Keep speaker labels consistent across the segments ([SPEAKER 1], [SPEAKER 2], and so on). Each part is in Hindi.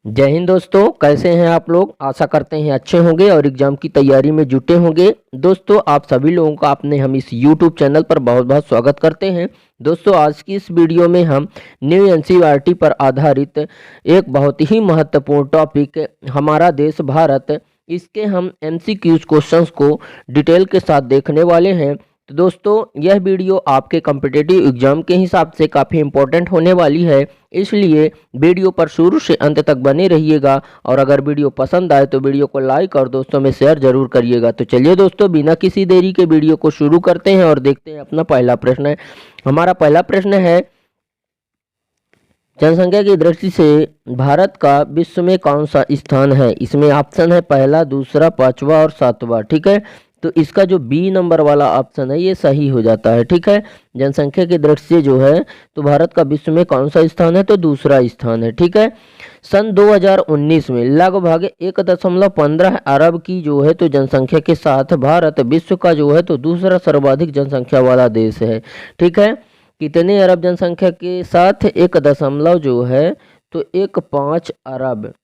[SPEAKER 1] जय हिंद दोस्तों, कैसे हैं आप लोग। आशा करते हैं अच्छे होंगे और एग्जाम की तैयारी में जुटे होंगे। दोस्तों, आप सभी लोगों का अपने हम इस यूट्यूब चैनल पर बहुत बहुत स्वागत करते हैं। दोस्तों, आज की इस वीडियो में हम न्यू एनसीईआरटी पर आधारित एक बहुत ही महत्वपूर्ण टॉपिक हमारा देश भारत, इसके हम एमसीक्यूज क्वेश्चंस को डिटेल के साथ देखने वाले हैं। तो दोस्तों, यह वीडियो आपके कॉम्पिटिटिव एग्जाम के हिसाब से काफ़ी इम्पोर्टेंट होने वाली है, इसलिए वीडियो पर शुरू से अंत तक बने रहिएगा। और अगर वीडियो पसंद आए तो वीडियो को लाइक और दोस्तों में शेयर जरूर करिएगा। तो चलिए दोस्तों, बिना किसी देरी के वीडियो को शुरू करते हैं और देखते हैं अपना पहला प्रश्न है। हमारा पहला प्रश्न है, जनसंख्या की दृष्टि से भारत का विश्व में कौन सा स्थान है। इसमें ऑप्शन है पहला, दूसरा, पांचवा और सातवां। ठीक है, तो इसका जो बी नंबर वाला ऑप्शन है ये सही हो जाता है। ठीक है, जनसंख्या की दृष्टि से जो है तो भारत का विश्व में कौन सा स्थान है, तो दूसरा स्थान है। ठीक है, सन 2019 में लगभग 1.15 अरब की जो है तो जनसंख्या के साथ भारत विश्व का जो है तो दूसरा सर्वाधिक जनसंख्या वाला देश है। ठीक है, कितने अरब जनसंख्या के साथ, 1 जो है तो 1.5 अरब।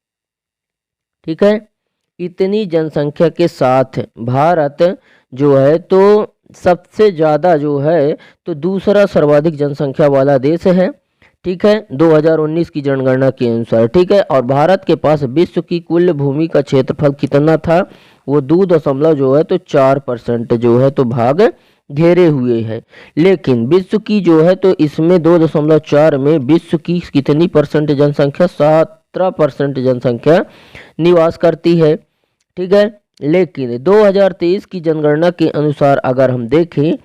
[SPEAKER 1] ठीक है, इतनी जनसंख्या के साथ भारत जो है तो सबसे ज़्यादा जो है तो दूसरा सर्वाधिक जनसंख्या वाला देश है। ठीक है, 2019 की जनगणना के अनुसार। ठीक है, और भारत के पास विश्व की कुल भूमि का क्षेत्रफल कितना था, वो 2 जो है तो 4% जो है तो भाग घेरे हुए है। लेकिन विश्व की जो है तो इसमें 2.4 में विश्व की कितनी परसेंट जनसंख्या, 17% जनसंख्या निवास करती है। ठीक है, लेकिन 2023 की जनगणना के अनुसार अगर हम देखें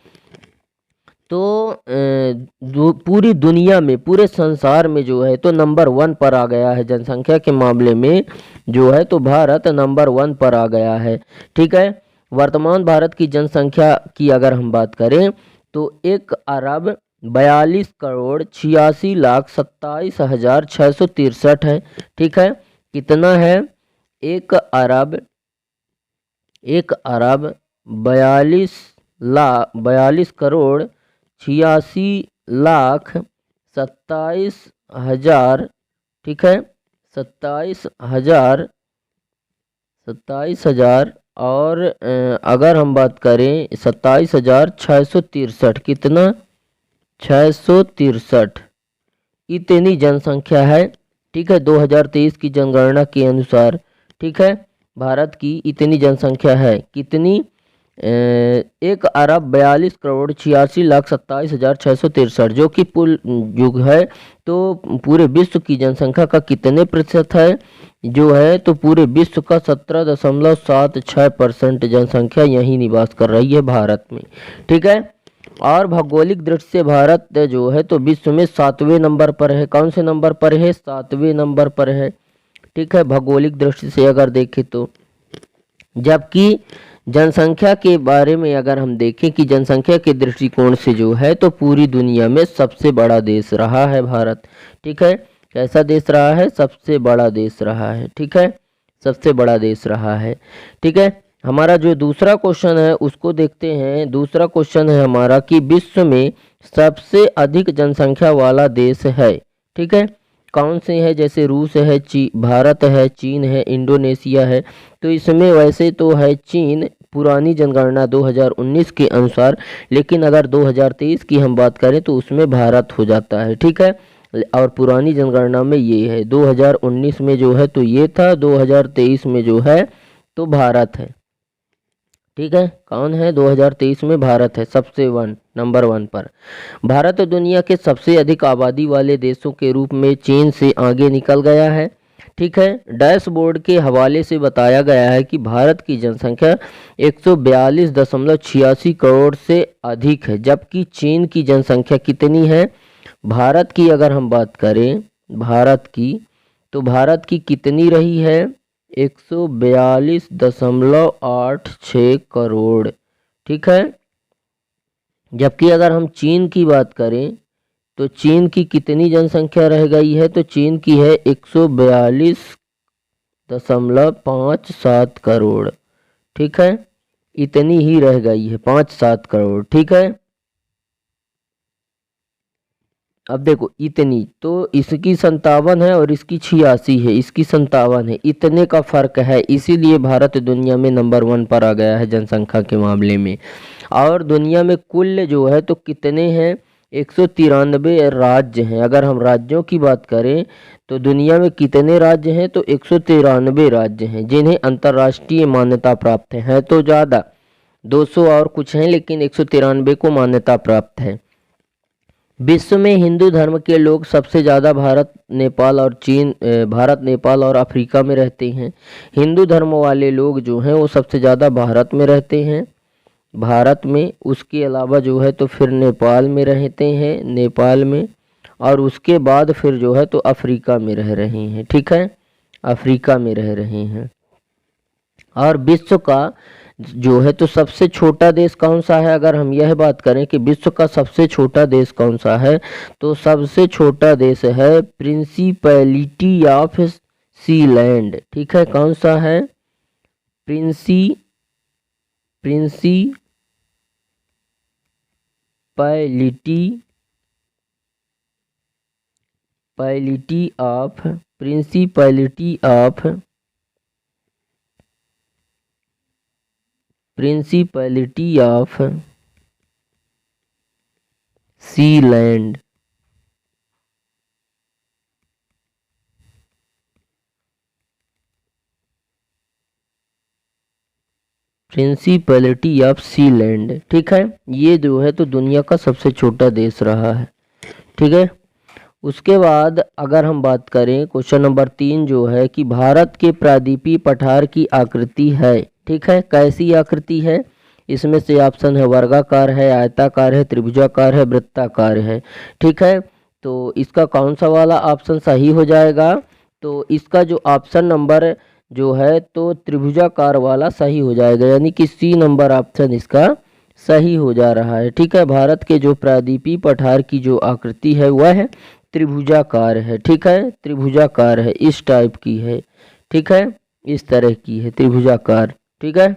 [SPEAKER 1] तो पूरी दुनिया में, पूरे संसार में जो है तो नंबर 1 पर आ गया है। जनसंख्या के मामले में जो है तो भारत नंबर 1 पर आ गया है। ठीक है, वर्तमान भारत की जनसंख्या की अगर हम बात करें तो 1 अरब 42 करोड़ 86 लाख 27,663 है। ठीक है, कितना है, 1 अरब 42 करोड़ 86 लाख 27,000। ठीक है, 27,000 और अगर हम बात करें 27,663, कितना, 663 इतनी जनसंख्या है। ठीक है, 2023 की जनगणना के अनुसार। ठीक है, भारत की इतनी जनसंख्या है, कितनी, 1 अरब 42 करोड़ 86 लाख 27,663, जो कि कुल युग है तो पूरे विश्व की जनसंख्या का कितने प्रतिशत है, जो है तो पूरे विश्व का 17.76% जनसंख्या यही निवास कर रही है भारत में। ठीक है, और भौगोलिक दृष्टि से भारत जो है तो विश्व में 7वें नंबर पर है। कौन से नंबर पर है, 7वें नंबर पर है। ठीक है, भौगोलिक दृष्टि से अगर देखें तो, जबकि जनसंख्या के बारे में अगर हम देखें कि जनसंख्या के दृष्टिकोण से जो है तो पूरी दुनिया में सबसे बड़ा देश रहा है भारत। ठीक है, कैसा देश रहा है, सबसे बड़ा देश रहा है। ठीक है, सबसे बड़ा देश रहा है। ठीक है, हमारा जो दूसरा क्वेश्चन है उसको देखते हैं। दूसरा क्वेश्चन है हमारा कि विश्व में सबसे अधिक जनसंख्या वाला देश है। ठीक है, कौन से है, जैसे रूस है, भारत है, चीन है, इंडोनेशिया है। तो इसमें वैसे तो है चीन, पुरानी जनगणना 2019 के अनुसार, लेकिन अगर 2023 की हम बात करें तो उसमें भारत हो जाता है। ठीक है, और पुरानी जनगणना में ये है, 2019 में जो है तो ये था, 2023 में जो है तो भारत है। ठीक है, कौन है, 2023 में भारत है सबसे नंबर 1 पर। भारत दुनिया के सबसे अधिक आबादी वाले देशों के रूप में चीन से आगे निकल गया है। ठीक है, डैशबोर्ड के हवाले से बताया गया है कि भारत की जनसंख्या 142.86 करोड़ से अधिक है, जबकि चीन की जनसंख्या कितनी है। भारत की अगर हम बात करें, भारत की, तो भारत की कितनी रही है, 142.86 करोड़। ठीक है, जबकि अगर हम चीन की बात करें तो चीन की कितनी जनसंख्या रह गई है, तो चीन की है 142.57 करोड़। ठीक है, इतनी ही रह गई है, 5-7 करोड़। ठीक है, अब देखो इतनी, तो इसकी 57 है और इसकी 86 है, इसकी 57 है, इतने का फर्क है, इसीलिए भारत दुनिया में नंबर 1 पर आ गया है जनसंख्या के मामले में। और दुनिया में कुल जो है तो कितने हैं, 193 राज्य हैं। अगर हम राज्यों की बात करें तो दुनिया में कितने राज्य हैं, तो 193 राज्य हैं जिन्हें अंतर्राष्ट्रीय मान्यता प्राप्त है तो ज़्यादा 200 और कुछ हैं, लेकिन 193 को मान्यता प्राप्त है। विश्व में हिंदू धर्म के लोग सबसे ज़्यादा भारत नेपाल और अफ्रीका में रहते हैं। हिंदू धर्म वाले लोग जो हैं वो सबसे ज़्यादा भारत में रहते हैं, भारत में। उसके अलावा जो है तो फिर नेपाल में रहते हैं, नेपाल में। और उसके बाद फिर जो है तो अफ्रीका में रह रहे हैं, ठीक है, अफ्रीका में रह रहे हैं। और विश्व का जो है तो सबसे छोटा देश कौन सा है, अगर हम यह बात करें कि विश्व का सबसे छोटा देश कौन सा है, तो सबसे छोटा देश है प्रिंसिपैलिटी ऑफ सीलैंड, ठीक है। कौन सा है, principality of Sealand. Principality of Sealand, ठीक है। ये जो है तो दुनिया का सबसे छोटा देश रहा है, ठीक है। उसके बाद अगर हम बात करें क्वेश्चन नंबर 3 जो है कि भारत के प्रायद्वीपीय पठार की आकृति है, ठीक है, कैसी आकृति है। इसमें से ऑप्शन है वर्गाकार है, आयताकार है, त्रिभुजाकार है, वृत्ताकार है, ठीक है। तो इसका कौन सा वाला ऑप्शन सही हो जाएगा, तो इसका जो ऑप्शन नंबर जो है तो त्रिभुजाकार वाला सही हो जाएगा, यानी कि सी नंबर ऑप्शन इसका सही हो जा रहा है, ठीक है। भारत के जो प्रायद्वीपीय पठार की जो आकृति है वह है त्रिभुजाकार है, ठीक है, त्रिभुजाकार है, इस टाइप की है, ठीक है, इस तरह की है त्रिभुजाकार, ठीक है।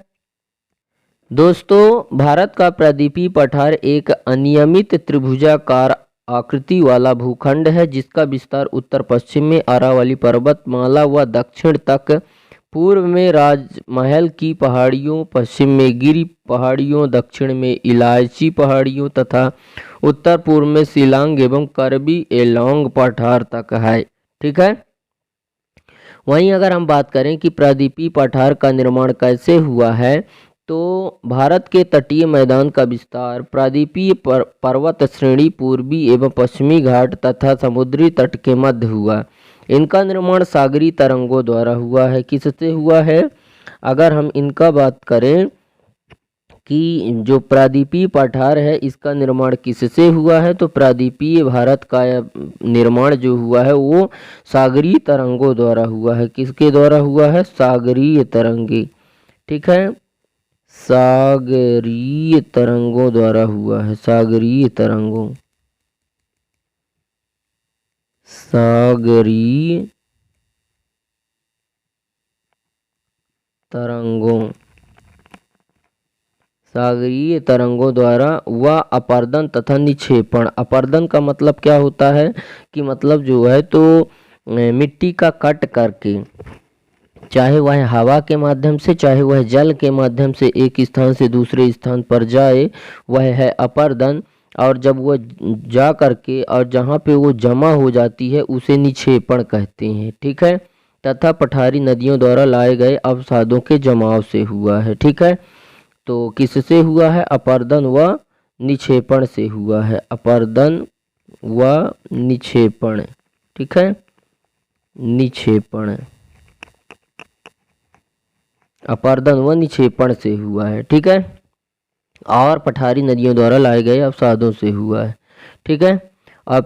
[SPEAKER 1] दोस्तों भारत का प्रायद्वीपीय पठार एक अनियमित त्रिभुजाकार आकृति वाला भूखंड है जिसका विस्तार उत्तर पश्चिम में अरावली पर्वतमाला व दक्षिण तक, पूर्व में राजमहल की पहाड़ियों, पश्चिम में गिरी पहाड़ियों, दक्षिण में इलायची पहाड़ियों तथा उत्तर पूर्व में शिलांग एवं करबी एलोंग पठार तक है, ठीक है। वहीं अगर हम बात करें कि प्रायद्वीपीय पठार का निर्माण कैसे हुआ है, तो भारत के तटीय मैदान का विस्तार प्रायद्वीपीय पर्वत श्रेणी, पूर्वी एवं पश्चिमी घाट तथा समुद्री तट के मध्य हुआ। इनका निर्माण सागरीय तरंगों द्वारा हुआ है। किससे हुआ है, अगर हम इनका बात करें कि जो प्रायद्वीपीय पठार है इसका निर्माण किससे हुआ है, तो प्रायद्वीपीय भारत का निर्माण जो हुआ है वो सागरीय तरंगों द्वारा हुआ है। किसके द्वारा हुआ है, सागरीय तरंगे, ठीक है, सागरीय तरंगों द्वारा हुआ है, सागरीय तरंगों, सागरीय तरंगों, सागरीय तरंगों द्वारा व अपर्दन तथा निक्षेपण। अपर्दन का मतलब क्या होता है कि मतलब जो है तो मिट्टी का कट करके, चाहे वह हवा के माध्यम से चाहे वह जल के माध्यम से एक स्थान से दूसरे स्थान पर जाए, वह है अपर्दन। और जब वह जा करके और जहाँ पे वो जमा हो जाती है उसे निक्षेपण कहते हैं, ठीक है। तथा पठारी नदियों द्वारा लाए गए अवसादों के जमाव से हुआ है, ठीक है। तो किससे हुआ है, अपर्दन व निक्षेपण से हुआ है, अपर्दन व निक्षेपण, ठीक है, निक्षेपण, अपर्दन व निक्षेपण से हुआ है, ठीक है। और पठारी नदियों द्वारा लाए गए अवसादों से हुआ है, ठीक है। और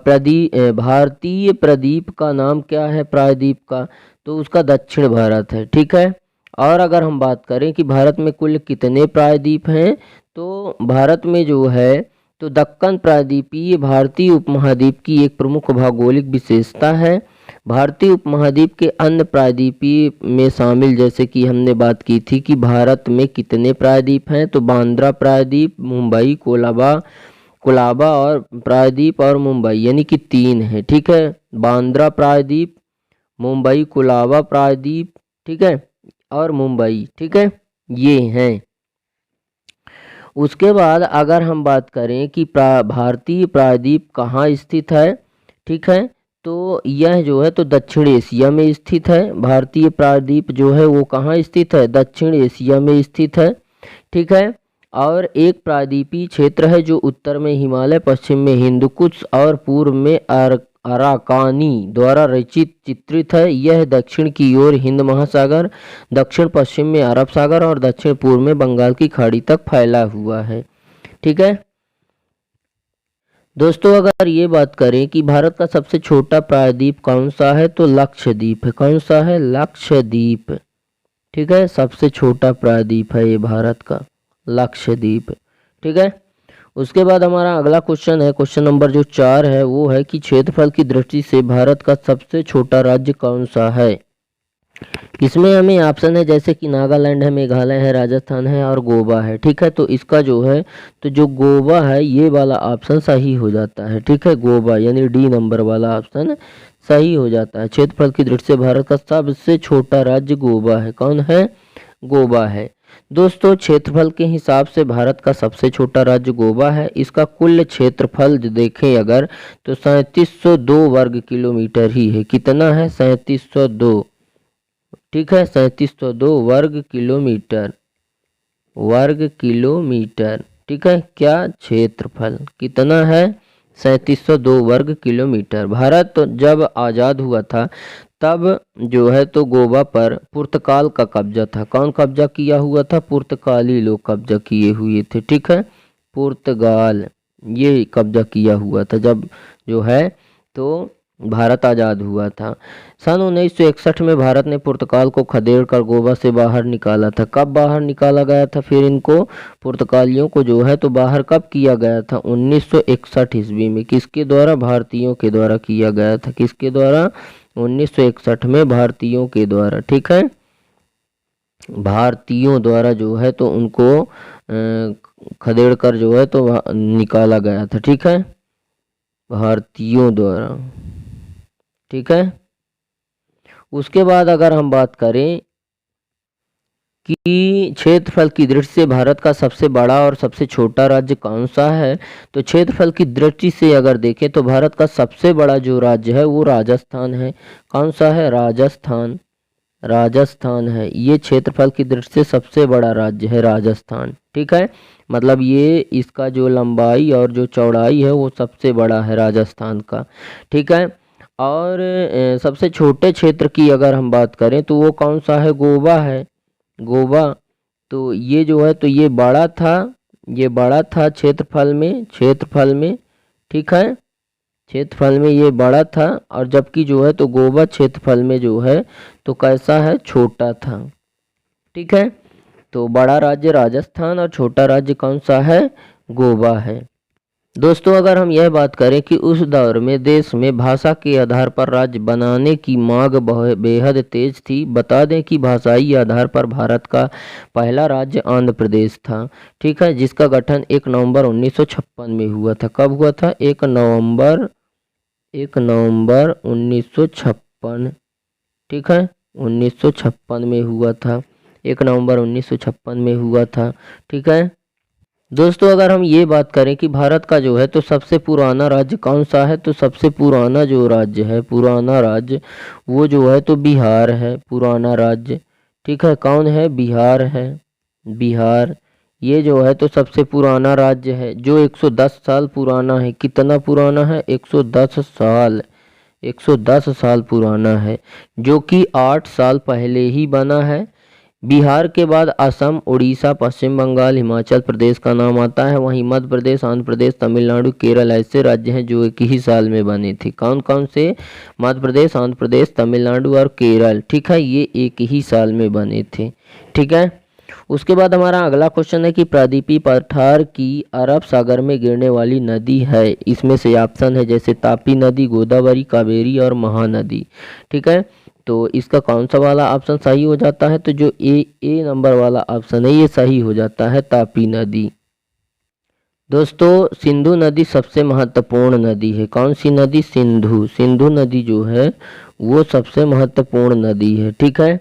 [SPEAKER 1] भारतीय प्रदीप का नाम क्या है, प्रायद्वीप का, तो उसका दक्षिण भारत है, ठीक है। और अगर हम बात करें कि भारत में कुल कितने प्रायद्वीप हैं, तो भारत में जो है तो दक्कन प्रायद्वीपीय भारतीय उपमहाद्वीप की एक प्रमुख भौगोलिक विशेषता है। भारतीय उपमहाद्वीप के अन्य प्रायद्वीपीय में शामिल, जैसे कि हमने बात की थी कि भारत में कितने प्रायद्वीप हैं, तो बांद्रा प्रायद्वीप, मुंबई, कोलाबा और प्रायद्वीप और मुंबई, यानी कि 3 है, ठीक है। बांद्रा प्रायद्वीप, मुंबई कोलाबा प्रायद्वीप, ठीक है, और मुंबई, ठीक है, ये हैं। उसके बाद अगर हम बात करें कि भारतीय प्रायद्वीप कहाँ स्थित है, ठीक है, तो यह जो है तो दक्षिण एशिया में स्थित है। भारतीय प्रायद्वीप जो है वो कहाँ स्थित है, दक्षिण एशिया में स्थित है, ठीक है। और एक प्रायद्वीपीय क्षेत्र है जो उत्तर में हिमालय, पश्चिम में हिंदुकुश और पूर्व में अराकानी द्वारा रचित चित्रित है। यह दक्षिण की ओर हिंद महासागर, दक्षिण पश्चिम में अरब सागर और दक्षिण पूर्व में बंगाल की खाड़ी तक फैला हुआ है, ठीक है। दोस्तों अगर ये बात करें कि भारत का सबसे छोटा प्रायद्वीप कौन सा है, तो लक्षद्वीप है। कौन सा है, लक्षद्वीप, ठीक है, सबसे छोटा प्रायद्वीप है ये भारत का, लक्षद्वीप, ठीक है। उसके बाद हमारा अगला क्वेश्चन है, क्वेश्चन नंबर जो 4 है वो है कि क्षेत्रफल की दृष्टि से भारत का सबसे छोटा राज्य कौन सा है। इसमें हमें ऑप्शन है जैसे कि नागालैंड है, मेघालय है, राजस्थान है और गोवा है, ठीक है। तो इसका जो है तो जो गोवा है ये वाला ऑप्शन सही हो जाता है, ठीक है। गोवा यानी डी नंबर वाला ऑप्शन सही हो जाता है। क्षेत्रफल की दृष्टि से भारत का सबसे छोटा राज्य गोवा है। कौन है, गोवा है। दोस्तों क्षेत्रफल के हिसाब से भारत का सबसे छोटा राज्य गोवा है। इसका कुल क्षेत्रफल देखें अगर तो 3702 वर्ग किलोमीटर ही है। कितना है, 3702, ठीक है, 3702 वर्ग किलोमीटर, ठीक है। क्या क्षेत्रफल कितना है, 3702 वर्ग किलोमीटर। भारत जब आज़ाद हुआ था तब जो है तो गोवा पर पुर्तगाल का कब्जा था। कौन कब्जा किया हुआ था, पुर्तगाली लोग कब्जा किए हुए थे, ठीक है। पुर्तगाल ये कब्जा किया हुआ था जब जो है तो भारत आज़ाद हुआ था। सन 1961 में भारत ने पुर्तगाल को खदेड़कर गोवा से बाहर निकाला था। कब बाहर निकाला गया था फिर इनको, पुर्तगालियों को जो है तो बाहर कब किया गया था, 1961 ईस्वी में। किसके द्वारा, भारतीयों के द्वारा किया गया था। किसके द्वारा, 1961 में भारतीयों के द्वारा, ठीक है। भारतीयों द्वारा जो है तो उनको खदेड़ कर जो है तो निकाला गया था, ठीक है, भारतीयों द्वारा, ठीक है। उसके बाद अगर हम बात करें कि क्षेत्रफल की दृष्टि से भारत का सबसे बड़ा और सबसे छोटा राज्य कौन सा है, तो क्षेत्रफल की दृष्टि से अगर देखें तो भारत का सबसे बड़ा जो राज्य है वो राजस्थान है। कौन सा है, राजस्थान, राजस्थान है। ये क्षेत्रफल की दृष्टि से सबसे बड़ा राज्य है राजस्थान, ठीक है। मतलब ये इसका जो लंबाई और जो चौड़ाई है वो सबसे बड़ा है राजस्थान का, ठीक है। और सबसे छोटे क्षेत्र की अगर हम बात करें तो वो कौन सा है, गोवा है, गोवा। तो ये जो है तो ये बड़ा था, ये बड़ा था क्षेत्रफल में, ठीक है, क्षेत्रफल में ये बड़ा था। और जबकि जो है तो गोवा क्षेत्रफल में जो है तो कैसा है, छोटा था, ठीक है। तो बड़ा राज्य राजस्थान और छोटा राज्य कौन सा है, गोवा है। दोस्तों अगर हम यह बात करें कि उस दौर में देश में भाषा के आधार पर राज्य बनाने की मांग बेहद तेज थी। बता दें कि भाषाई आधार पर भारत का पहला राज्य आंध्र प्रदेश था, ठीक है, जिसका गठन 1 नवंबर 1956 में हुआ था। कब हुआ था, 1 नवंबर 1956, ठीक है, 1956 में हुआ था, 1 नवंबर 1956 में हुआ था, ठीक है। दोस्तों अगर हम ये बात करें कि भारत का जो है तो सबसे पुराना राज्य कौन सा है, तो सबसे पुराना जो राज्य है, पुराना राज्य वो जो है तो बिहार है, पुराना राज्य, ठीक है। कौन है, बिहार है, बिहार। ये जो है तो सबसे पुराना राज्य है जो 110 साल पुराना है। कितना पुराना है, 110 साल, 110 साल पुराना है, जो कि 8 साल पहले ही बना है। बिहार के बाद असम, उड़ीसा, पश्चिम बंगाल, हिमाचल प्रदेश का नाम आता है। वहीं मध्य प्रदेश, आंध्र प्रदेश, तमिलनाडु, केरल ऐसे राज्य हैं जो एक ही साल में बने थे। कौन कौन से, मध्य प्रदेश, आंध्र प्रदेश, तमिलनाडु और केरल, ठीक है, ये एक ही साल में बने थे, ठीक है। उसके बाद हमारा अगला क्वेश्चन है कि प्रायद्वीपीय पठार की अरब सागर में गिरने वाली नदी है। इसमें से ऑप्शन है जैसे तापी नदी, गोदावरी, कावेरी और महानदी, ठीक है। तो इसका कौन सा वाला ऑप्शन सही हो जाता है, तो जो ए नंबर वाला ऑप्शन है ये सही हो जाता है, तापी नदी। दोस्तों सिंधु नदी सबसे महत्वपूर्ण नदी है। कौन सी नदी? सिंधु नदी जो है वो सबसे महत्वपूर्ण नदी है, ठीक है,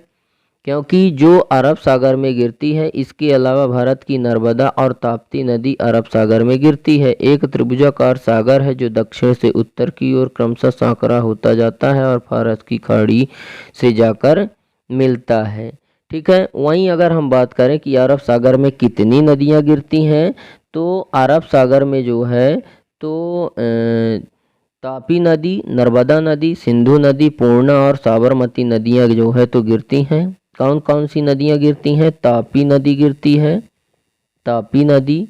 [SPEAKER 1] क्योंकि जो अरब सागर में गिरती है। इसके अलावा भारत की नर्मदा और ताप्ती नदी अरब सागर में गिरती है। एक त्रिभुजाकार सागर है जो दक्षिण से उत्तर की ओर क्रमशः सांकरा होता जाता है और फारस की खाड़ी से जाकर मिलता है, ठीक है। वहीं अगर हम बात करें कि अरब सागर में कितनी नदियां गिरती हैं, तो अरब सागर में जो है तो तापी नदी, नर्मदा नदी, सिंधु नदी, पूर्णा और साबरमती नदियां जो है तो गिरती हैं। कौन कौन सी नदियां गिरती हैं? तापी नदी गिरती है, तापी नदी,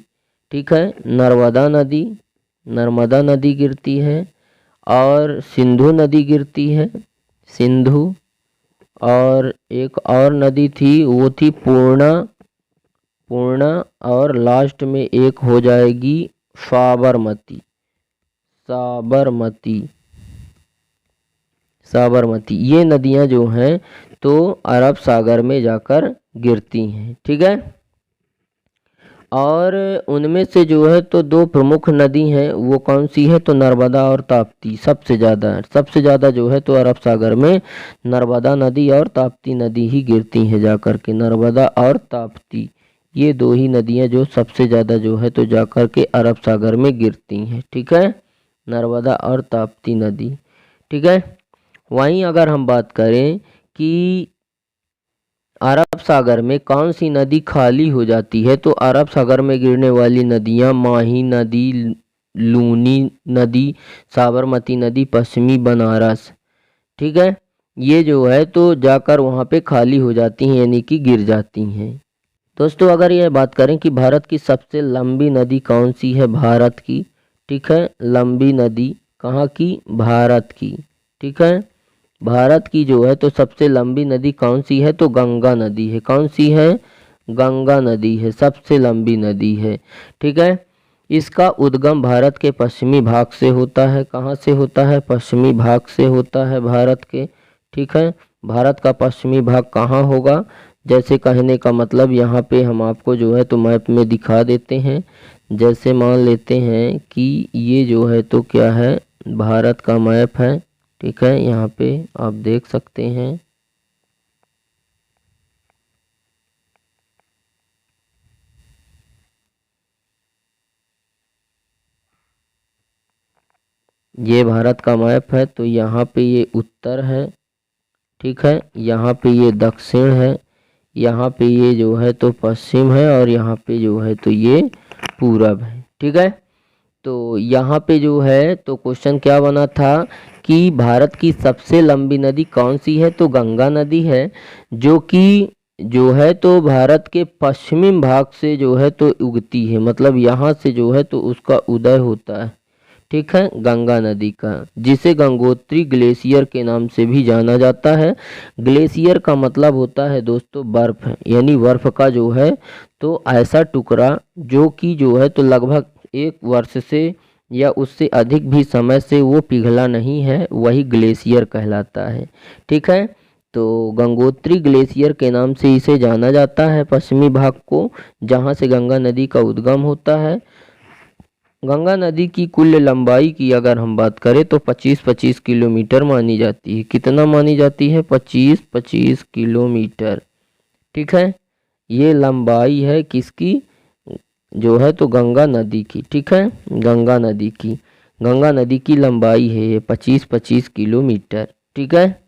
[SPEAKER 1] ठीक है, नर्मदा नदी गिरती है और सिंधु नदी गिरती है, सिंधु। और एक और नदी थी, वो थी पूर्णा, और लास्ट में एक हो जाएगी साबरमती, साबरमती। ये नदियां जो हैं तो अरब सागर में जाकर गिरती हैं, ठीक है। और उनमें से जो है तो दो प्रमुख नदी हैं, वो कौन सी है? तो नर्मदा और ताप्ती। सबसे ज़्यादा जो है तो अरब सागर में नर्मदा नदी और ताप्ती नदी ही गिरती हैं जाकर के। नर्मदा और ताप्ती, ये दो ही नदियां जो सबसे ज़्यादा जो है तो जाकर के अरब सागर में गिरती हैं, ठीक है, नर्मदा और ताप्ती नदी, ठीक है। वहीं अगर हम बात करें कि अरब सागर में कौन सी नदी खाली हो जाती है, तो अरब सागर में गिरने वाली नदियां माही नदी, लूनी नदी, साबरमती नदी, पश्चिमी बनारस, ठीक है, ये जो है तो जाकर वहाँ पे खाली हो जाती हैं, यानी कि गिर जाती हैं। दोस्तों अगर यह बात करें कि भारत की सबसे लंबी नदी कौन सी है? भारत की, ठीक है, लंबी नदी कहाँ की? भारत की, ठीक है। भारत की जो है तो सबसे लंबी नदी कौन सी है? तो गंगा नदी है। कौन सी है? गंगा नदी है, सबसे लंबी नदी है, ठीक है। इसका उद्गम भारत के पश्चिमी भाग से होता है। कहाँ से होता है? पश्चिमी भाग से होता है भारत के, ठीक है। भारत का पश्चिमी भाग कहाँ होगा? जैसे कहने का मतलब यहाँ पे हम आपको जो है तो मैप में दिखा देते हैं। जैसे मान लेते हैं कि ये जो है तो क्या है, भारत का मैप है, ठीक है, यहाँ पे आप देख सकते हैं। ये भारत का मैप है, तो यहाँ पे ये उत्तर है, ठीक है, यहाँ पे ये दक्षिण है, यहाँ पे ये जो है तो पश्चिम है और यहाँ पे जो है तो ये पूरब है, ठीक है। तो यहाँ पे जो है तो क्वेश्चन क्या बना था कि भारत की सबसे लंबी नदी कौन सी है? तो गंगा नदी है, जो कि जो है तो भारत के पश्चिमी भाग से जो है तो उगती है, मतलब यहाँ से जो है तो उसका उदय होता है, ठीक है, गंगा नदी का, जिसे गंगोत्री ग्लेशियर के नाम से भी जाना जाता है। ग्लेशियर का मतलब होता है दोस्तों बर्फ, यानी बर्फ का जो है तो ऐसा टुकड़ा जो कि जो है तो लगभग 1 वर्ष से या उससे अधिक भी समय से वो पिघला नहीं है, वही ग्लेशियर कहलाता है, ठीक है। तो गंगोत्री ग्लेशियर के नाम से इसे जाना जाता है पश्चिमी भाग को, जहाँ से गंगा नदी का उद्गम होता है। गंगा नदी की कुल लंबाई की अगर हम बात करें तो 25-25 किलोमीटर मानी जाती है। कितना मानी जाती है? 25-25 किलोमीटर, ठीक है। ये लंबाई है किसकी? जो है तो गंगा नदी की, ठीक है, गंगा नदी की लंबाई है ये 25-25 किलोमीटर, ठीक है।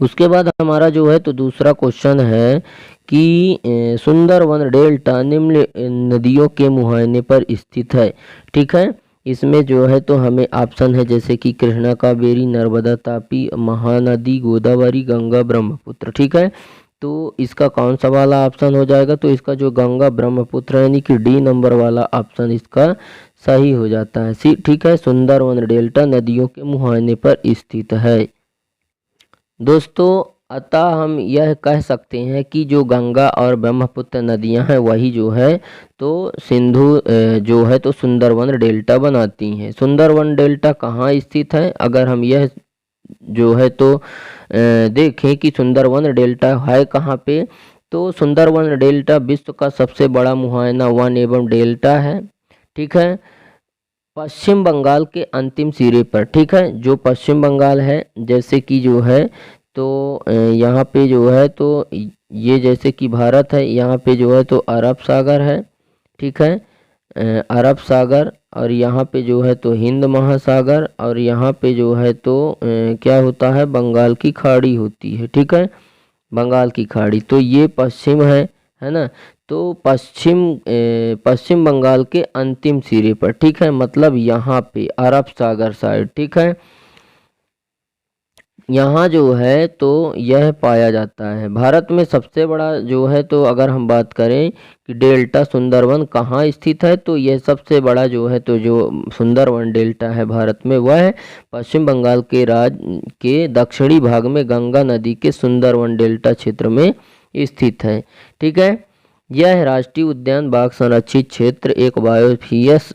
[SPEAKER 1] उसके बाद हमारा जो है तो दूसरा क्वेश्चन है कि सुंदरवन डेल्टा निम्न नदियों के मुहाने पर स्थित है, ठीक है। इसमें जो है तो हमें ऑप्शन है जैसे कि कृष्णा, कावेरी, नर्मदा, तापी, महानदी, गोदावरी, गंगा, ब्रह्मपुत्र, ठीक है। तो इसका कौन सा वाला ऑप्शन हो जाएगा? तो इसका जो गंगा ब्रह्मपुत्र यानी कि डी नंबर वाला ऑप्शन इसका सही हो जाता है, सी, ठीक है। सुंदरवन डेल्टा नदियों के मुहाने पर स्थित है। दोस्तों अतः हम यह कह सकते हैं कि जो गंगा और ब्रह्मपुत्र नदियां हैं वही जो है तो सिंधु जो है तो सुंदरवन डेल्टा बनाती हैं। सुंदरवन डेल्टा कहाँ स्थित है? अगर हम यह जो है तो देखें कि सुंदरवन डेल्टा है कहाँ पे, तो सुंदरवन डेल्टा विश्व का सबसे बड़ा मुहाना वन एवं डेल्टा है, ठीक है, पश्चिम बंगाल के अंतिम सिरे पर, ठीक है, जो पश्चिम बंगाल है, जैसे कि जो है तो यहाँ पे जो है तो ये जैसे कि भारत है, यहाँ पे जो है तो अरब सागर है, ठीक है, अरब सागर, और यहाँ पे जो है तो हिंद महासागर, और यहाँ पे जो है तो क्या होता है, बंगाल की खाड़ी होती है, ठीक है, बंगाल की खाड़ी। तो ये पश्चिम है ना। तो पश्चिम बंगाल के अंतिम सिरे पर, ठीक है, मतलब यहाँ पे अरब सागर साइड, ठीक है, यहाँ जो है तो यह पाया जाता है। भारत में सबसे बड़ा जो है तो अगर हम बात करें कि डेल्टा सुंदरवन कहाँ स्थित है, तो यह सबसे बड़ा जो है तो जो सुंदरवन डेल्टा है भारत में, वह है पश्चिम बंगाल के राज्य के दक्षिणी भाग में गंगा नदी के सुंदरवन डेल्टा क्षेत्र में स्थित है, ठीक है। यह राष्ट्रीय उद्यान बाघ संरक्षित क्षेत्र एक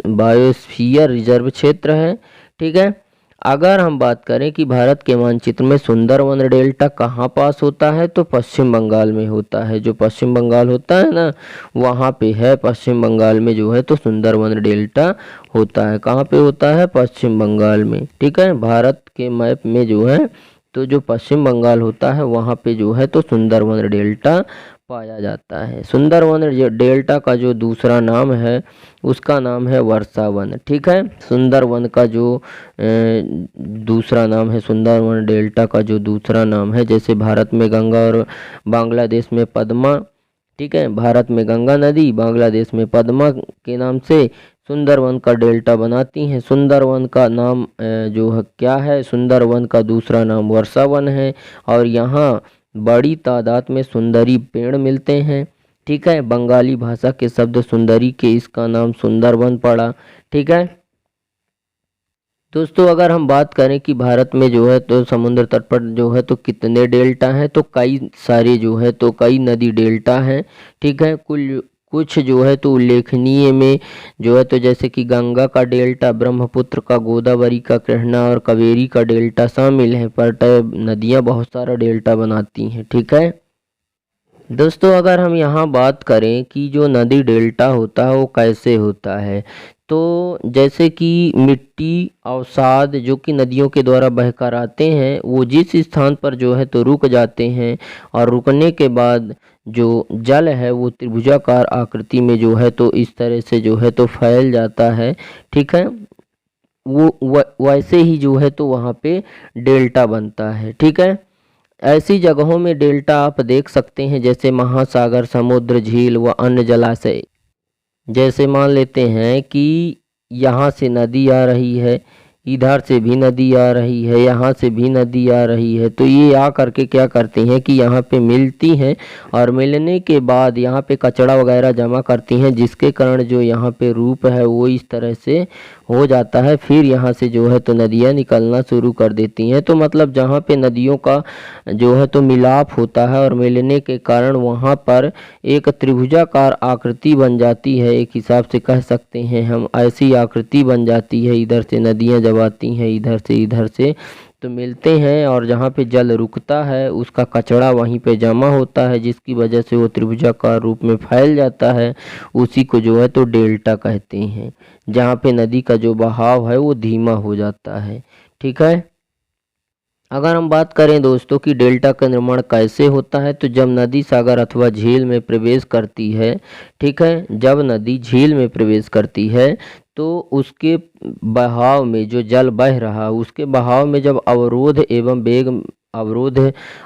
[SPEAKER 1] बायोस्फीयर रिजर्व क्षेत्र है, ठीक है। अगर हम बात करें कि भारत के मानचित्र में सुंदरवन डेल्टा कहाँ पास होता है, तो पश्चिम बंगाल में होता है। जो पश्चिम बंगाल होता है ना, वहाँ पे है, पश्चिम बंगाल में जो है तो सुंदरवन डेल्टा होता है। कहाँ पे होता है, पश्चिम बंगाल में, ठीक है। भारत के मैप में जो है तो जो पश्चिम बंगाल होता है वहाँ पे जो है तो सुंदरवन डेल्टा पाया जाता है। सुंदरवन डेल्टा का जो दूसरा नाम है उसका नाम है वर्षावन, ठीक है। सुंदरवन का जो दूसरा नाम है, सुंदरवन डेल्टा का जो दूसरा नाम है, जैसे भारत में गंगा और बांग्लादेश में पद्मा, ठीक है, भारत में गंगा नदी, बांग्लादेश में पद्मा के नाम से सुंदरवन का डेल्टा बनाती हैं। सुंदरवन का नाम जो है क्या है, सुंदरवन का दूसरा नाम वर्षावन है, और यहाँ बड़ी तादाद में सुंदरी पेड़ मिलते हैं, ठीक है। बंगाली भाषा के शब्द सुंदरी के इसका नाम सुंदरवन पड़ा, ठीक है। दोस्तों अगर हम बात करें कि भारत में जो है तो समुद्र तट पर जो है तो कितने डेल्टा हैं, तो कई सारे जो है तो कई नदी डेल्टा हैं, ठीक है। कुछ जो है तो उल्लेखनीय में जो है तो जैसे कि गंगा का डेल्टा, ब्रह्मपुत्र का, गोदावरी का, कृष्णा और कावेरी का डेल्टा शामिल है, पर नदियाँ बहुत सारा डेल्टा बनाती हैं, ठीक है। दोस्तों अगर हम यहाँ बात करें कि जो नदी डेल्टा होता है वो कैसे होता है, तो जैसे कि मिट्टी अवसाद जो कि नदियों के द्वारा बहकर आते हैं, वो जिस स्थान पर जो है तो रुक जाते हैं, और रुकने के बाद जो जल है वो त्रिभुजाकार आकृति में जो है तो इस तरह से जो है तो फैल जाता है, ठीक है। वैसे ही जो है तो वहाँ पे डेल्टा बनता है, ठीक है। ऐसी जगहों में डेल्टा आप देख सकते हैं जैसे महासागर, समुद्र, झील व अन्य जलाशय। जैसे मान लेते हैं कि यहाँ से नदी आ रही है, इधर से भी नदी आ रही है, यहाँ से भी नदी आ रही है, तो ये आ करके क्या करती हैं कि यहाँ पे मिलती हैं, और मिलने के बाद यहाँ पे कचरा वगैरह जमा करती हैं, जिसके कारण जो यहाँ पे रूप है वो इस तरह से हो जाता है। फिर यहाँ से जो है तो नदियाँ निकलना शुरू कर देती हैं। तो मतलब जहाँ पे नदियों का जो है तो मिलाप होता है और मिलने के कारण वहाँ पर एक त्रिभुजाकार आकृति बन जाती है, एक हिसाब से कह सकते हैं हम, ऐसी आकृति बन जाती है। इधर से नदियाँ जब आती हैं, इधर से तो मिलते हैं, और जहाँ पे जल रुकता है उसका कचरा वहीं पे जमा होता है, जिसकी वजह से वो त्रिभुजाकार रूप में फैल जाता है। उसी को जो है तो डेल्टा कहते हैं, जहाँ पे नदी का जो बहाव है वो धीमा हो जाता है, ठीक है। अगर हम बात करें दोस्तों कि डेल्टा का निर्माण कैसे होता है, तो जब नदी सागर अथवा झील में प्रवेश करती है, ठीक है, जब नदी झील में प्रवेश करती है तो उसके बहाव में जो जल बह रहा, उसके बहाव में जब अवरोध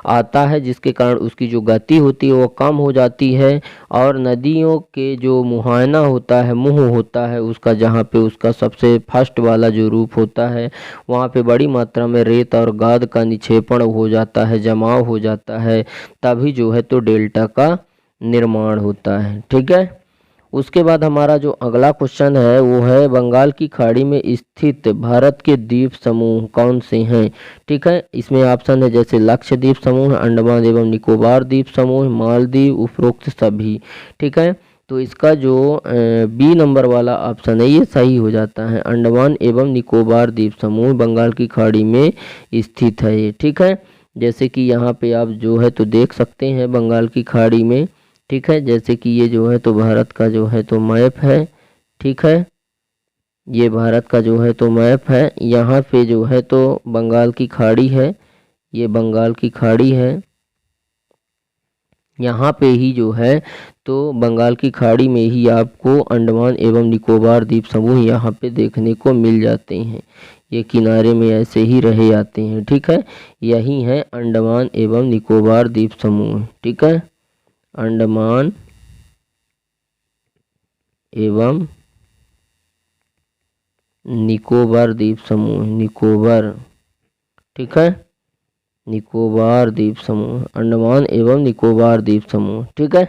[SPEAKER 1] आता है, जिसके कारण उसकी जो गति होती है वो कम हो जाती है, और नदियों के जो मुहाना होता है, मुंह होता है उसका, जहाँ पे उसका सबसे फर्स्ट वाला जो रूप होता है, वहाँ पे बड़ी मात्रा में रेत और गाद का निक्षेपण हो जाता है, जमाव हो जाता है, तभी जो है तो डेल्टा का निर्माण होता है, ठीक है। उसके बाद हमारा जो अगला क्वेश्चन है वो है बंगाल की खाड़ी में स्थित भारत के द्वीप समूह कौन से हैं, ठीक है। इसमें ऑप्शन है जैसे लक्षद्वीप समूह, अंडमान एवं निकोबार द्वीप समूह, मालदीव, उपरोक्त सभी, ठीक है। तो इसका जो बी नंबर वाला ऑप्शन है ये सही हो जाता है, अंडमान एवं निकोबार द्वीप समूह बंगाल की खाड़ी में स्थित है ये, ठीक है। जैसे कि यहाँ पे आप जो है तो देख सकते हैं बंगाल की खाड़ी में, ठीक है, जैसे कि ये जो है तो भारत का जो है तो मैप है, ठीक है। ये भारत का जो है तो मैप है। यहाँ पे जो है तो बंगाल की खाड़ी है, ये बंगाल की खाड़ी है। यहाँ पे ही जो है तो बंगाल की खाड़ी में ही आपको अंडमान एवं निकोबार द्वीप समूह यहाँ पे देखने को मिल जाते हैं। ये किनारे में ऐसे ही रहे आते हैं, ठीक है। यही है अंडमान एवं निकोबार द्वीप समूह, ठीक है। अंडमान एवं निकोबार द्वीप समूह, निकोबार, ठीक है। निकोबार द्वीप समूह, अंडमान एवं निकोबार द्वीप समूह, ठीक है।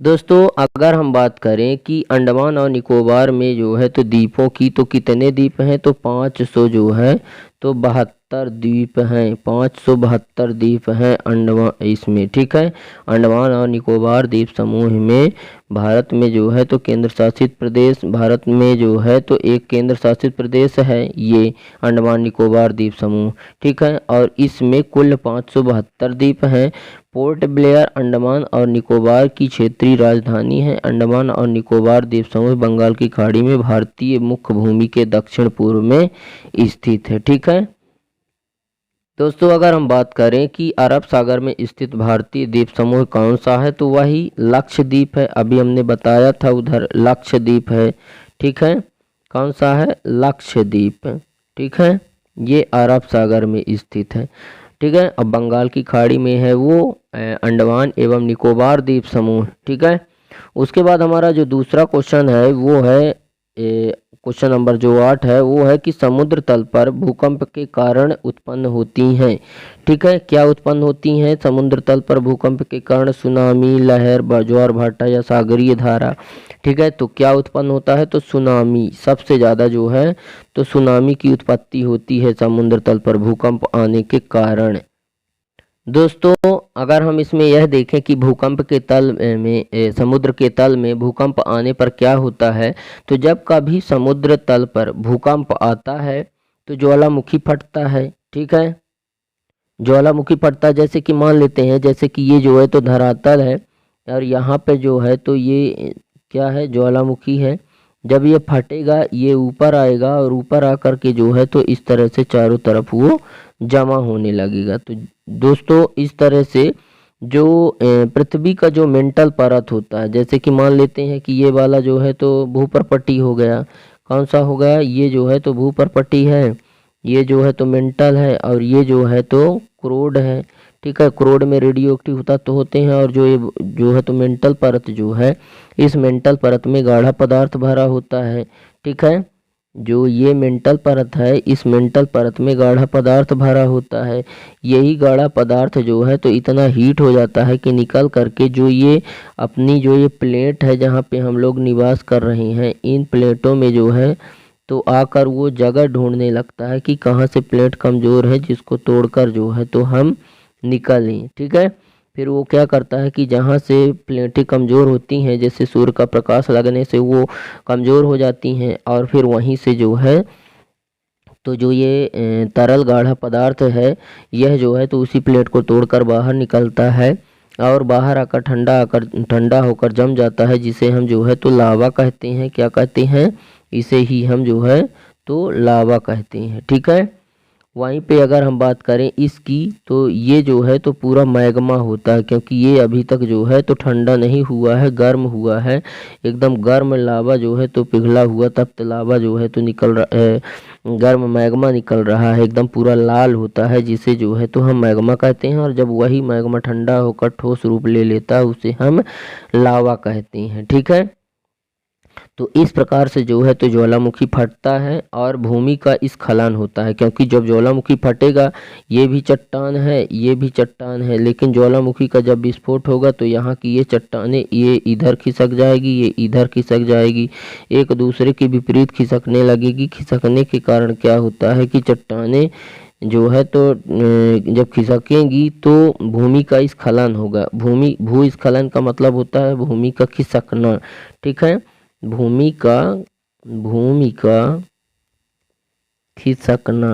[SPEAKER 1] दोस्तों अगर हम बात करें कि अंडमान और निकोबार में जो है तो द्वीपों की, तो कितने द्वीप हैं, तो 500 जो है तो 72 द्वीप हैं, 572 द्वीप हैं अंडमान इसमें, ठीक है। अंडमान और निकोबार द्वीप समूह में भारत में जो है तो केंद्र शासित प्रदेश, भारत में जो है तो एक केंद्र शासित प्रदेश है ये अंडमान निकोबार द्वीप समूह, ठीक है। और इसमें कुल 572 द्वीप हैं। पोर्ट ब्लेयर अंडमान और निकोबार की क्षेत्रीय राजधानी है। अंडमान और निकोबार द्वीप समूह बंगाल की खाड़ी में भारतीय मुख्य भूमि के दक्षिण पूर्व में स्थित है, ठीक है। दोस्तों अगर हम बात करें कि अरब सागर में स्थित भारतीय द्वीप समूह कौन सा है, तो वही लक्षद्वीप है। अभी हमने बताया था उधर लक्षद्वीप है, ठीक है। कौन सा है, लक्षद्वीप, ठीक है। ये अरब सागर में स्थित है, ठीक है। अब बंगाल की खाड़ी में है वो अंडमान एवं निकोबार द्वीप समूह, ठीक है। उसके बाद हमारा जो दूसरा क्वेश्चन है वो है क्वेश्चन नंबर जो 8 है वो है कि समुद्र तल पर भूकंप के कारण उत्पन्न होती हैं, ठीक है। क्या उत्पन्न होती हैं समुद्र तल पर भूकंप के कारण, सुनामी, लहर, ज्वार भाटा या सागरीय धारा, ठीक है। तो क्या उत्पन्न होता है, तो सुनामी, सबसे ज़्यादा जो है तो सुनामी की उत्पत्ति होती है समुद्र तल पर भूकंप आने के कारण। दोस्तों अगर हम इसमें यह देखें कि भूकंप के तल में समुद्र के तल में भूकंप आने पर क्या होता है, तो जब कभी समुद्र तल पर भूकंप आता है तो ज्वालामुखी फटता है, ठीक है। ज्वालामुखी फटता है, जैसे कि मान लेते हैं जैसे कि ये जो है तो धरातल है और यहाँ पे जो है तो ये क्या है, ज्वालामुखी है। जब ये फटेगा ये ऊपर आएगा और ऊपर आकर के जो है तो इस तरह से चारों तरफ वो जमा होने लगेगा। तो दोस्तों इस तरह से जो पृथ्वी का जो मेंटल परत होता है, जैसे कि मान लेते हैं कि ये वाला जो है तो भूपर्पट्टी हो गया, कौन सा हो गया, ये जो है तो भूपर्पट्टी है, ये जो है तो मेंटल है और ये जो है तो क्रोड है, ठीक है। क्रोड में रेडियो एक्टिव तत्व होते हैं और जो है तो मेंटल परत जो है, इस मेंटल परत में गाढ़ा पदार्थ भरा होता है, ठीक है। जो ये मेंटल परत है इस मेंटल परत में गाढ़ा पदार्थ भरा होता है। यही गाढ़ा पदार्थ जो है तो इतना हीट हो जाता है कि निकल करके जो ये अपनी जो ये प्लेट है जहाँ पे हम लोग निवास कर रहे हैं, इन प्लेटों में जो है तो आकर वो जगह ढूंढने लगता है कि कहाँ से प्लेट कमज़ोर है जिसको तोड़कर जो है तो हम निकलें, ठीक है। फिर वो क्या करता है कि जहाँ से प्लेटें कमज़ोर होती हैं, जैसे सूर्य का प्रकाश लगने से वो कमज़ोर हो जाती हैं और फिर वहीं से जो है तो जो ये तरल गाढ़ा पदार्थ है यह जो है तो उसी प्लेट को तोड़कर बाहर निकलता है और बाहर आकर ठंडा होकर जम जाता है, जिसे हम जो है तो लावा कहते हैं। क्या कहते हैं, इसे ही हम जो है तो लावा कहते हैं, ठीक है। वहीं पे अगर हम बात करें इसकी, तो ये जो है तो पूरा मैग्मा होता है, क्योंकि ये अभी तक जो है तो ठंडा नहीं हुआ है, गर्म हुआ है, एकदम गर्म लावा जो है तो पिघला हुआ तप्त लावा जो है तो निकल रहा है, गर्म मैग्मा निकल रहा है, एकदम पूरा लाल होता है, जिसे जो है तो हम मैग्मा कहते हैं। और जब वही मैग्मा ठंडा होकर ठोस रूप ले लेता है उसे हम लावा कहते हैं, ठीक है। तो इस प्रकार से जो है तो ज्वालामुखी फटता है और भूमि का स्खलन होता है, क्योंकि जब ज्वालामुखी फटेगा ये भी चट्टान है, ये भी चट्टान है, लेकिन ज्वालामुखी का जब विस्फोट होगा तो यहाँ की ये चट्टानें ये इधर खिसक जाएगी, ये इधर खिसक जाएगी, एक दूसरे के विपरीत खिसकने लगेगी। खिसकने के कारण क्या होता है कि चट्टानें जो है तो जब खिसकेंगी तो भूमि का स्खलन होगा। भूस्खलन का मतलब होता है भूमि का खिसकना, ठीक है। भूमि का खिसकना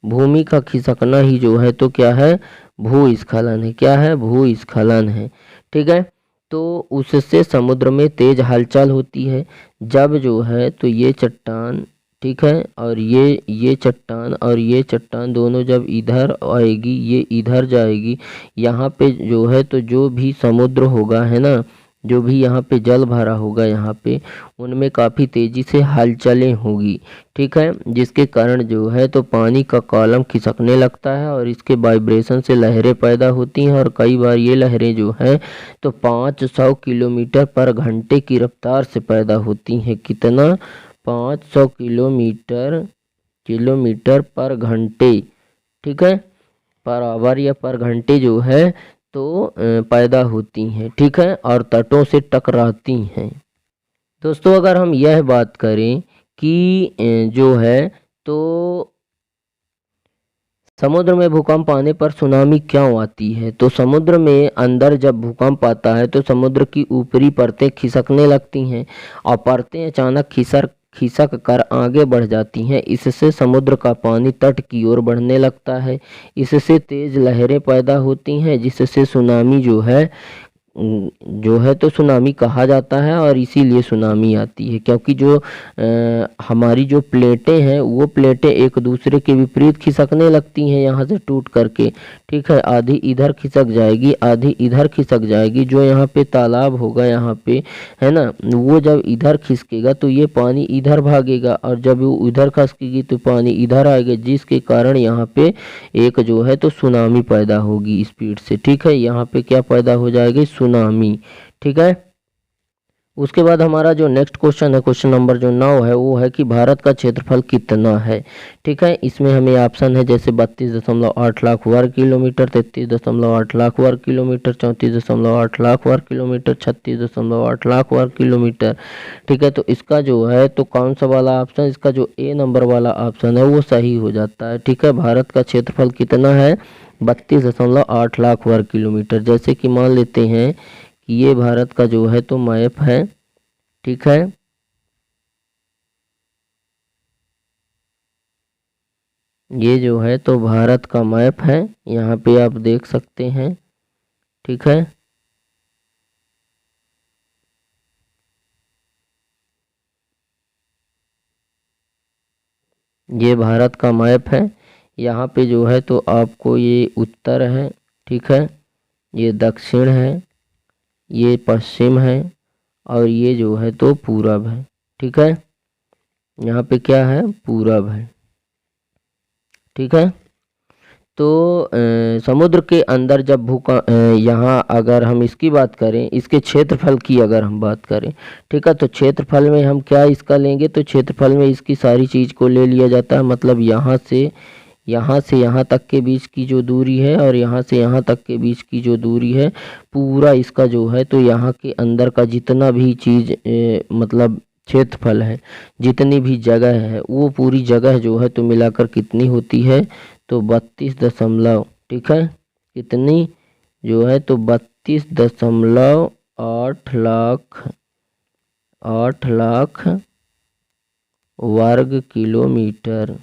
[SPEAKER 1] भूमि का खिसकना ही जो है तो क्या है, भूस्खलन है। क्या है, भूस्खलन है, ठीक है। तो उससे समुद्र में तेज हलचल होती है। जब जो है तो ये चट्टान, ठीक है, और ये चट्टान और ये चट्टान दोनों जब इधर आएगी, ये इधर जाएगी, यहाँ पे जो है तो जो भी समुद्र होगा, है ना, जो भी यहाँ पे जल भरा होगा यहाँ पे, उनमें काफ़ी तेज़ी से हलचलें होगी, ठीक है, जिसके कारण जो है तो पानी का कॉलम खिसकने लगता है और इसके वाइब्रेशन से लहरें पैदा होती हैं। और कई बार ये लहरें जो हैं तो 500 किलोमीटर पर घंटे की रफ्तार से पैदा होती हैं। कितना? 500 किलोमीटर पर घंटे, ठीक है, पर आवर या पर घंटे जो है तो पैदा होती हैं, ठीक है, और तटों से टकराती हैं। दोस्तों अगर हम यह बात करें कि जो है तो समुद्र में भूकंप आने पर सुनामी क्यों आती है, तो समुद्र में अंदर जब भूकंप आता है तो समुद्र की ऊपरी परतें खिसकने लगती हैं और परतें अचानक खिसक कर आगे बढ़ जाती हैं। इससे समुद्र का पानी तट की ओर बढ़ने लगता है। इससे तेज लहरें पैदा होती हैं, जिससे सुनामी जो है तो सुनामी कहा जाता है। और इसीलिए सुनामी आती है क्योंकि जो हमारी जो प्लेटें हैं वो प्लेटें एक दूसरे के विपरीत खिसकने लगती हैं यहाँ से टूट करके, ठीक है, आधी इधर खिसक जाएगी, आधी इधर खिसक जाएगी। जो यहाँ पे तालाब होगा यहाँ पे, है ना, वो जब इधर खिसकेगा तो ये पानी इधर भागेगा और जब वो उधर खिसकेगी तो पानी इधर आएगा, जिसके कारण यहाँ पे एक जो है तो सुनामी पैदा होगी स्पीड से, ठीक है, यहाँ पे क्या पैदा हो जाएगी? सुनामी, ठीक है। उसके बाद हमारा जो नेक्स्ट क्वेश्चन है, क्वेश्चन नंबर जो 9 है, वो है कि भारत का क्षेत्रफल कितना है, ठीक है। इसमें हमें ऑप्शन है जैसे 32.8 लाख वर्ग किलोमीटर, 33.8 लाख वर्ग किलोमीटर, 34.8 लाख वर्ग किलोमीटर, 36.8 लाख वर्ग किलोमीटर, ठीक है। तो इसका जो है तो कौन सा वाला ऑप्शन, इसका जो ए नंबर वाला ऑप्शन है वो सही हो जाता है, ठीक है। भारत का क्षेत्रफल कितना है? 32.8 लाख वर्ग किलोमीटर। जैसे कि मान लेते हैं कि ये भारत का जो है तो मैप है, ठीक है, ये जो है तो भारत का मैप है, यहाँ पे आप देख सकते हैं, ठीक है। ये भारत का मैप है, यहाँ पे जो है तो आपको ये उत्तर है, ठीक है, ये दक्षिण है, ये पश्चिम है और ये जो है तो पूरब है, ठीक है। यहाँ पे क्या है? पूरब है, ठीक है। तो समुद्र के अंदर जब यहाँ अगर हम इसकी बात करें, इसके क्षेत्रफल की अगर हम बात करें, ठीक है, तो क्षेत्रफल में हम क्या इसका लेंगे, तो क्षेत्रफल में इसकी सारी चीज़ को ले लिया जाता है। मतलब यहाँ से यहाँ तक के बीच की जो दूरी है और यहाँ से यहाँ तक के बीच की जो दूरी है, पूरा इसका जो है तो यहाँ के अंदर का जितना भी चीज़ मतलब क्षेत्रफल है, जितनी भी जगह है, वो पूरी जगह जो है तो मिलाकर कितनी होती है? तो 32 ठीक है, कितनी जो है तो 32.8 लाख वर्ग किलोमीटर,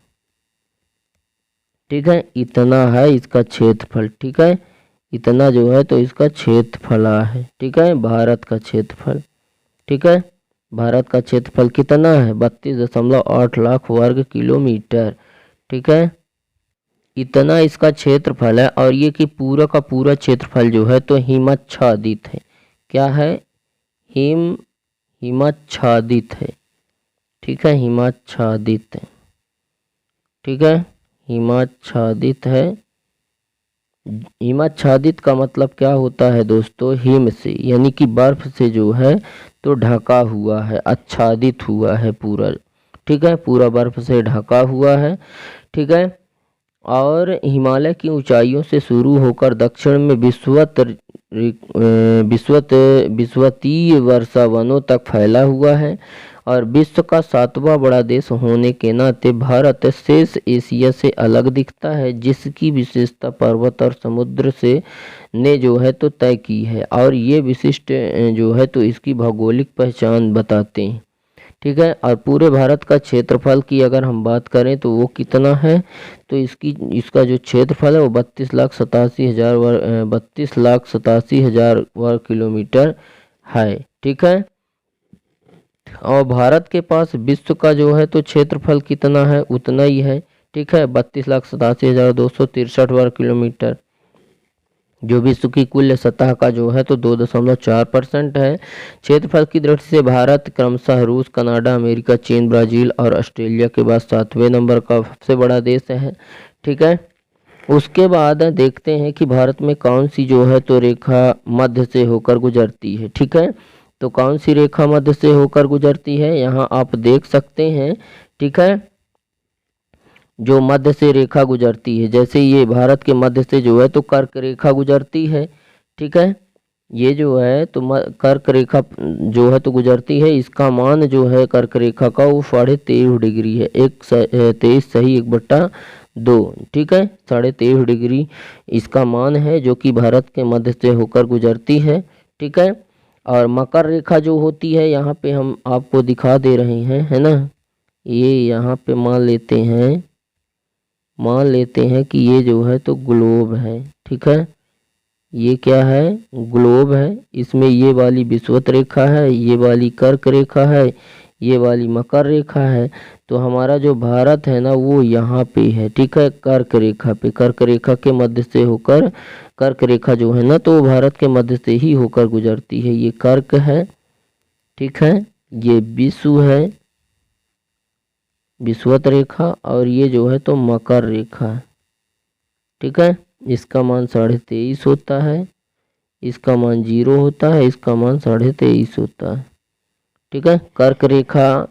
[SPEAKER 1] ठीक है, इतना है इसका क्षेत्रफल, ठीक है, इतना जो है तो इसका क्षेत्रफल है, ठीक है, भारत का क्षेत्रफल, ठीक है। भारत का क्षेत्रफल कितना है? 32.8 लाख वर्ग किलोमीटर, ठीक है, इतना इसका क्षेत्रफल है। और ये कि पूरा का पूरा क्षेत्रफल जो है तो हिमाच्छादित है। क्या है? हिमाच्छादित है, ठीक है, हिमाच्छादित है, ठीक है, हिमाच्छादित है। हिमाच्छादित का मतलब क्या होता है दोस्तों? हिम से, यानी कि बर्फ से जो है तो ढका हुआ है, आच्छादित हुआ है पूरा, ठीक है, पूरा बर्फ से ढका हुआ है, ठीक है। और हिमालय की ऊंचाइयों से शुरू होकर दक्षिण में विश्वतीय वर्षावनों तक फैला हुआ है। और विश्व का 7वां बड़ा देश होने के नाते भारत शेष एशिया से अलग दिखता है, जिसकी विशेषता पर्वत और समुद्र से ने जो है तो तय की है। और ये विशिष्ट जो है तो इसकी भौगोलिक पहचान बताते हैं, ठीक है। और पूरे भारत का क्षेत्रफल की अगर हम बात करें तो वो कितना है? तो इसका जो क्षेत्रफल है वो 32,87,000 वर्ग किलोमीटर है। ठीक है, और भारत के पास विश्व का जो है तो क्षेत्रफल कितना है, उतना ही है। ठीक है, 32,87,263 वर्ग किलोमीटर, जो विश्व की कुल सतह का जो है तो 2.4% है। क्षेत्रफल की दृष्टि से भारत क्रमशः रूस, कनाडा, अमेरिका, चीन, ब्राजील और ऑस्ट्रेलिया के बाद 7वें नंबर का सबसे बड़ा देश है। ठीक है, उसके बाद देखते हैं कि भारत में कौन सी जो है तो रेखा मध्य से होकर गुजरती है। ठीक है, तो कौन सी रेखा मध्य से होकर गुजरती है, यहाँ आप देख सकते हैं। ठीक है, जो मध्य से रेखा गुजरती है, जैसे ये भारत के मध्य से जो है तो कर्क रेखा गुजरती है। ठीक है, ये जो है तो कर्क रेखा जो है तो गुजरती है, इसका मान जो है कर्क रेखा का वो 13.5 डिग्री है, 23 सही 1/2। ठीक है, 13.5 डिग्री इसका मान है, जो कि भारत के मध्य से होकर गुजरती है। ठीक है, और मकर रेखा जो होती है, यहाँ पे हम आपको दिखा दे रहे हैं, है ना। ये यहाँ पे मान लेते हैं कि ये जो है तो ग्लोब है। ठीक है, ये क्या है, ग्लोब है। इसमें ये वाली विषुवत रेखा है, ये वाली कर्क रेखा है, ये वाली मकर रेखा है। तो हमारा जो भारत है ना वो यहाँ पे है। ठीक है, कर्क रेखा पे, कर्क रेखा के मध्य से होकर, कर्क रेखा जो है ना तो भारत के मध्य से ही होकर गुजरती है। ये कर्क है। ठीक है, ये विषु है, विषुवत रेखा, और ये जो है तो मकर रेखा है। ठीक है, इसका मान 23.5 होता है, इसका मान 0 होता है, इसका मान 23.5 होता है। ठीक है, कर्क रेखा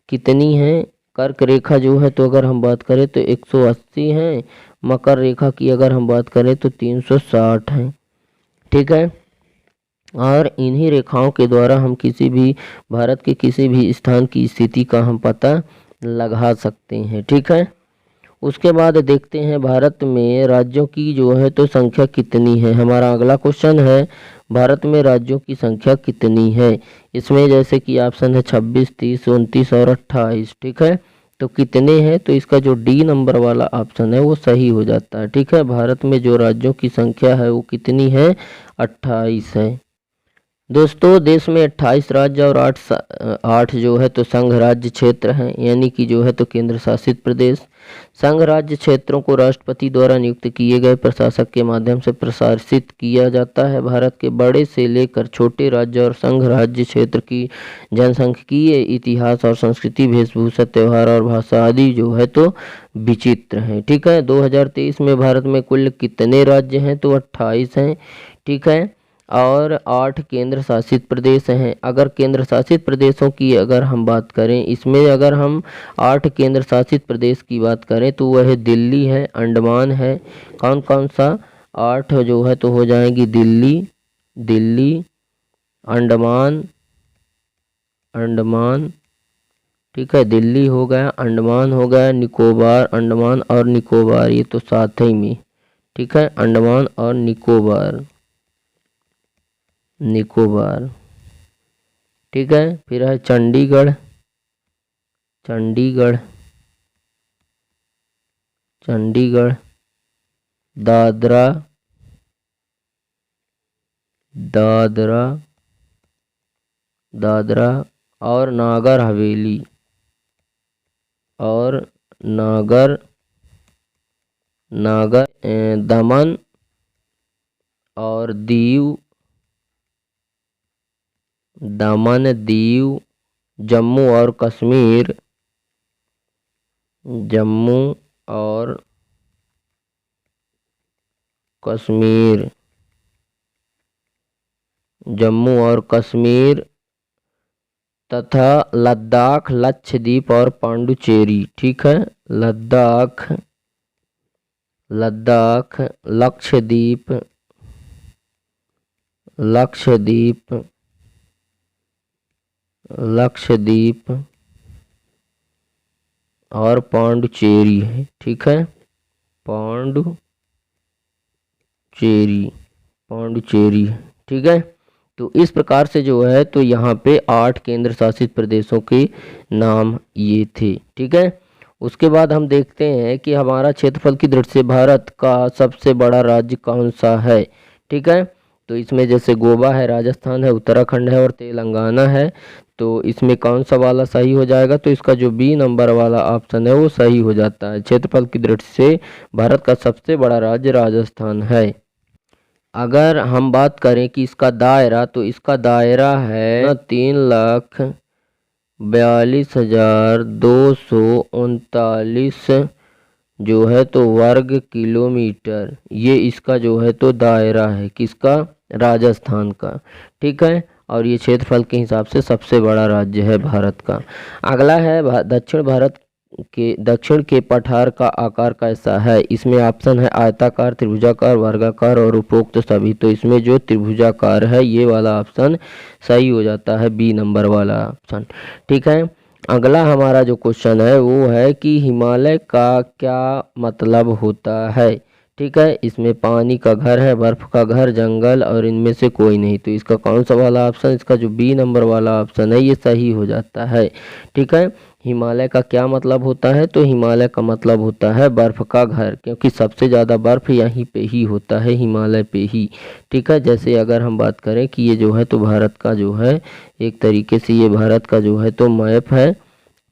[SPEAKER 1] कितनी है, कर्क रेखा जो है तो अगर हम बात करें तो 180 है, मकर रेखा की अगर हम बात करें तो 360 है। ठीक है, और इन्हीं रेखाओं के द्वारा हम किसी भी भारत के किसी भी स्थान की स्थिति का हम पता लगा सकते हैं। ठीक है, उसके बाद देखते हैं भारत में राज्यों की जो है तो संख्या कितनी है। हमारा अगला क्वेश्चन है, भारत में राज्यों की संख्या कितनी है। इसमें जैसे कि ऑप्शन है 26, 30, 29 और 28। ठीक है, तो कितने हैं, तो इसका जो डी नंबर वाला ऑप्शन है वो सही हो जाता है। ठीक है, भारत में जो राज्यों की संख्या है वो कितनी है, 28 है। दोस्तों, देश में 28 राज्य और 8 जो है तो संघ राज्य क्षेत्र हैं, यानी कि जो है तो केंद्र शासित प्रदेश। संघ राज्य क्षेत्रों को राष्ट्रपति द्वारा नियुक्त किए गए प्रशासक के माध्यम से प्रशासित किया जाता है। भारत के बड़े से लेकर छोटे राज्य और संघ राज्य क्षेत्र की जनसांख्यिकीय, इतिहास और संस्कृति, वेशभूषा, त्यौहार और भाषा आदि जो है तो विचित्र हैं। ठीक है, 2023 में भारत में कुल कितने राज्य हैं, तो 28 हैं। ठीक है, और 8 केंद्र शासित प्रदेश हैं। अगर केंद्र शासित प्रदेशों की अगर हम बात करें, इसमें अगर हम 8 केंद्र शासित प्रदेश की बात करें तो वह दिल्ली है, अंडमान है। कौन कौन सा, 8 जो है तो हो जाएंगी दिल्ली, अंडमान। ठीक है, दिल्ली हो गया, अंडमान हो गया, निकोबार, अंडमान और निकोबार, ये तो साथ ही में। ठीक है, अंडमान और निकोबार। ठीक है, फिर है चंडीगढ़, दादरा और नागर हवेली और दमन और दीव, जम्मू और कश्मीर, तथा लद्दाख, लक्षद्वीप और पांडुचेरी। ठीक है, लद्दाख, लक्षद्वीप और पांडुचेरी है। ठीक है, पांडुचेरी। ठीक है, तो इस प्रकार से जो है तो यहाँ पे 8 केंद्र शासित प्रदेशों के नाम ये थे। ठीक है, उसके बाद हम देखते हैं कि हमारा क्षेत्रफल की दृष्टि से भारत का सबसे बड़ा राज्य कौन सा है। ठीक है, तो इसमें जैसे गोवा है, राजस्थान है, उत्तराखंड है और तेलंगाना है। तो इसमें कौन सा वाला सही हो जाएगा? तो इसका जो बी नंबर वाला ऑप्शन है वो सही हो जाता है। क्षेत्रफल की दृष्टि से भारत का सबसे बड़ा राज्य राजस्थान है। अगर हम बात करें कि इसका दायरा, तो इसका दायरा है 3,42,239 जो है तो वर्ग किलोमीटर। ये इसका जो है तो दायरा है किसका? राजस्थान का। ठीक है, और ये क्षेत्रफल के हिसाब से सबसे बड़ा राज्य है भारत का। अगला है दक्षिण के पठार का आकार कैसा है? इसमें ऑप्शन है आयताकार, त्रिभुजाकार, वर्गाकार और उपरोक्त सभी। तो इसमें जो त्रिभुजाकार है ये वाला ऑप्शन सही हो जाता है, बी नंबर वाला ऑप्शन। ठीक है, अगला हमारा जो क्वेश्चन है वो है कि हिमालय का क्या मतलब होता है? ठीक है, इसमें पानी का घर है, बर्फ का घर, जंगल और इनमें से कोई नहीं। तो इसका कौन सा वाला ऑप्शन? इसका जो बी नंबर वाला ऑप्शन है ये सही हो जाता है। ठीक है, हिमालय का क्या मतलब होता है? तो हिमालय का मतलब होता है बर्फ का घर, क्योंकि सबसे ज़्यादा बर्फ यहीं पे ही होता है, हिमालय पे ही। ठीक है, जैसे अगर हम बात करें कि ये जो है तो भारत का जो है एक तरीके से ये भारत का जो है तो मैप है।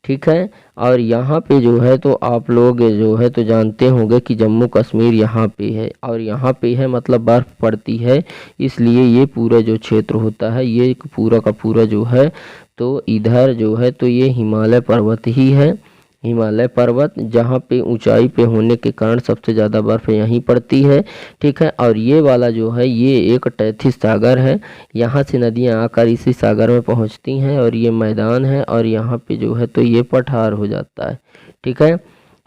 [SPEAKER 1] ठीक है, और यहाँ पे जो है तो आप लोग जो है तो जानते होंगे कि जम्मू कश्मीर यहाँ पे है और यहाँ पे है, मतलब बर्फ़ पड़ती है, इसलिए ये पूरा जो क्षेत्र होता है ये पूरा का पूरा जो है तो इधर जो है तो ये हिमालय पर्वत ही है। हिमालय पर्वत जहाँ पे ऊंचाई पे होने के कारण सबसे ज़्यादा बर्फ़ यहीं पड़ती है। ठीक है, और ये वाला जो है ये एक तैथिस सागर है, यहाँ से नदियाँ आकर इसी सागर में पहुँचती हैं और ये मैदान है और यहाँ पे जो है तो ये पठार हो जाता है। ठीक है,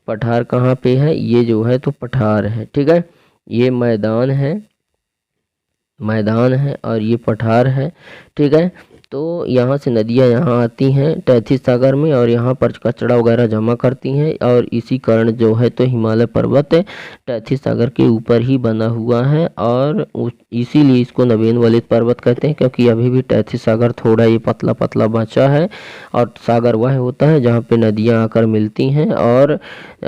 [SPEAKER 1] पठार कहाँ पे है? ये जो है तो पठार है। ठीक है, ये मैदान है और ये पठार है। ठीक है, तो यहाँ से नदियाँ यहाँ आती हैं तैथिस सागर में और यहाँ पर कचरा वगैरह जमा करती हैं और इसी कारण जो है तो हिमालय पर्वत तैथिस सागर के ऊपर ही बना हुआ है और इसीलिए इसको नवीन वलित पर्वत कहते हैं, क्योंकि अभी भी तैथिस सागर थोड़ा ये पतला पतला बचा है और सागर वह होता है जहाँ पे नदियाँ आकर मिलती हैं और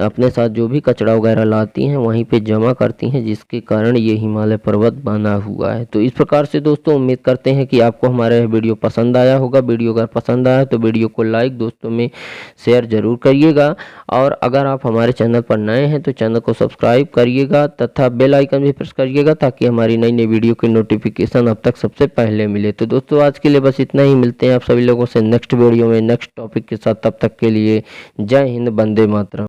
[SPEAKER 1] अपने साथ जो भी कचरा वगैरह लाती हैं वहीं पे जमा करती हैं, जिसके कारण ये हिमालय पर्वत बना हुआ है। तो इस प्रकार से दोस्तों उम्मीद करते हैं कि आपको हमारा यह वीडियो पसंद आया होगा। वीडियो अगर पसंद आया तो वीडियो को लाइक दोस्तों में शेयर जरूर करिएगा और अगर आप हमारे चैनल पर नए हैं तो चैनल को सब्सक्राइब करिएगा तथा बेल आइकन भी प्रेस करिएगा ताकि हमारी नई नई वीडियो की नोटिफिकेशन अब तक सबसे पहले मिले। तो दोस्तों आज के लिए बस इतना ही, मिलते हैं आप सभी लोगों से नेक्स्ट वीडियो में नेक्स्ट टॉपिक के साथ। तब तक के लिए जय हिंद, वंदे मातरम।